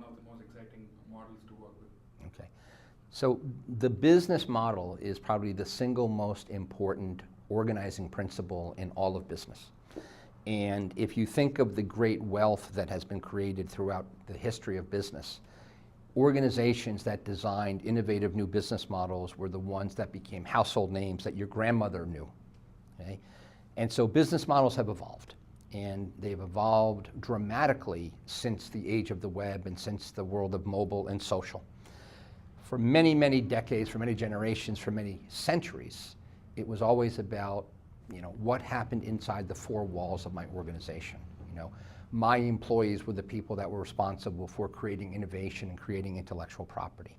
one of the most exciting models to work with. Okay. So the business model is probably the single most important organizing principle in all of business. And if you think of the great wealth that has been created throughout the history of business, organizations that designed innovative new business models were the ones that became household names that your grandmother knew. Okay? And so business models have evolved. And they've evolved dramatically since the age of the web and since the world of mobile and social. For many, many decades, for many generations, for many centuries, it was always about, what happened inside the four walls of my organization. My employees were the people that were responsible for creating innovation and creating intellectual property.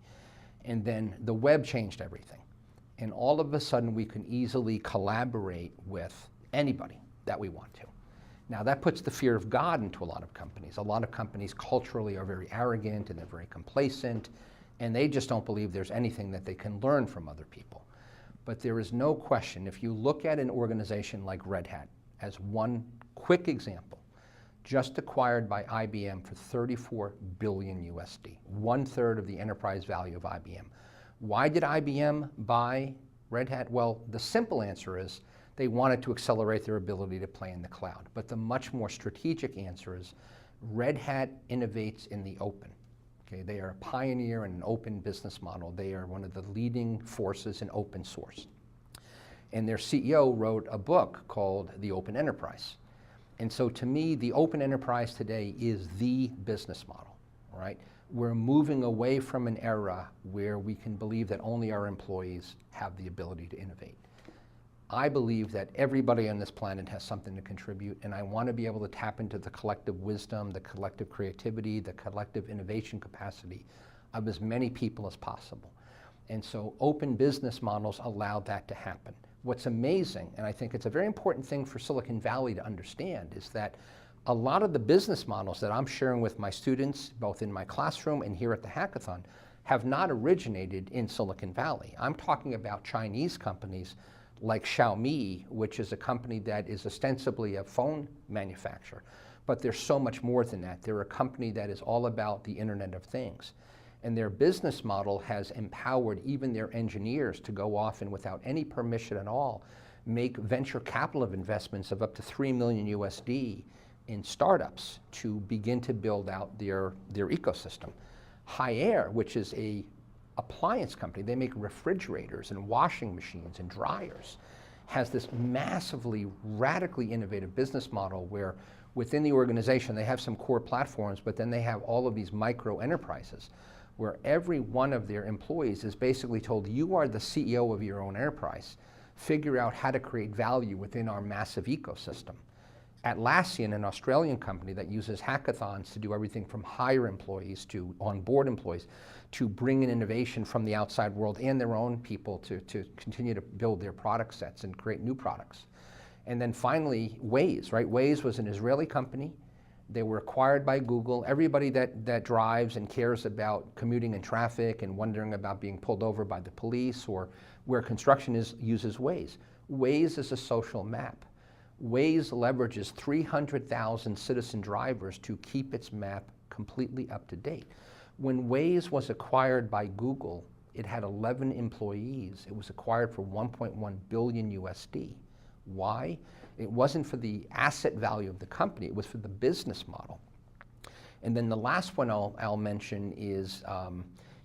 And then the web changed everything. And all of a sudden, we can easily collaborate with anybody that we want to. Now, that puts the fear of God into a lot of companies. A lot of companies culturally are very arrogant and they're very complacent, and they just don't believe there's anything that they can learn from other people. But there is no question, if you look at an organization like Red Hat as one quick example, just acquired by IBM for 34 billion USD, 1/3 of the enterprise value of IBM. Why did IBM buy Red Hat? Well, the simple answer is they wanted to accelerate their ability to play in the cloud. But the much more strategic answer is Red Hat innovates in the open. Okay, they are a pioneer in an open business model. They are one of the leading forces in open source. And their CEO wrote a book called The Open Enterprise. And so to me, the open enterprise today is the business model, right? We're moving away from an era where we can believe that only our employees have the ability to innovate. I believe that everybody on this planet has something to contribute, and I want to be able to tap into the collective wisdom, the collective creativity, the collective innovation capacity of as many people as possible. And so open business models allow that to happen. What's amazing, and I think it's a very important thing for Silicon Valley to understand, is that a lot of the business models that I'm sharing with my students, both in my classroom and here at the hackathon, have not originated in Silicon Valley. I'm talking about Chinese companies like Xiaomi, which is a company that is ostensibly a phone manufacturer. But there's so much more than that. They're a company that is all about the Internet of Things. And their business model has empowered even their engineers to go off and without any permission at all, make venture capital investments of up to 3 million USD in startups to begin to build out their ecosystem. Haier, which is a appliance company, they make refrigerators and washing machines and dryers, has this massively, radically innovative business model where within the organization they have some core platforms, but then they have all of these micro enterprises where every one of their employees is basically told, you are the CEO of your own enterprise. Figure out how to create value within our massive ecosystem. Atlassian, an Australian company that uses hackathons to do everything from hire employees to onboard employees, to bring in innovation from the outside world and their own people to continue to build their product sets and create new products. And then finally, Waze, right? Waze was an Israeli company. They were acquired by Google. Everybody that drives and cares about commuting in traffic and wondering about being pulled over by the police or where construction is uses Waze. Waze is a social map. Waze leverages 300,000 citizen drivers to keep its map completely up to date. When Waze was acquired by Google, it had 11 employees. It was acquired for 1.1 billion USD. Why? It wasn't for the asset value of the company, it was for the business model. And then the last one I'll mention is,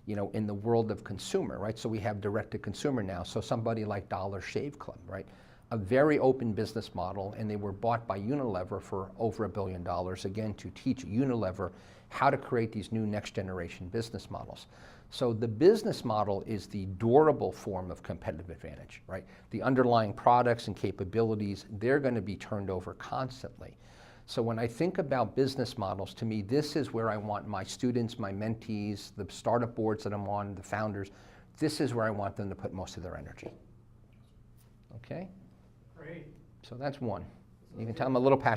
in the world of consumer, right? So we have direct to consumer now. So somebody like Dollar Shave Club, right? A very open business model, and they were bought by Unilever for over $1 billion, again, to teach Unilever how to create these new next generation business models. So the business model is the durable form of competitive advantage, right? The underlying products and capabilities, they're going to be turned over constantly. So when I think about business models, to me, this is where I want my students, my mentees, the startup boards that I'm on, the founders, this is where I want them to put most of their energy. Okay? Great. So that's one. You can tell I'm a little passionate.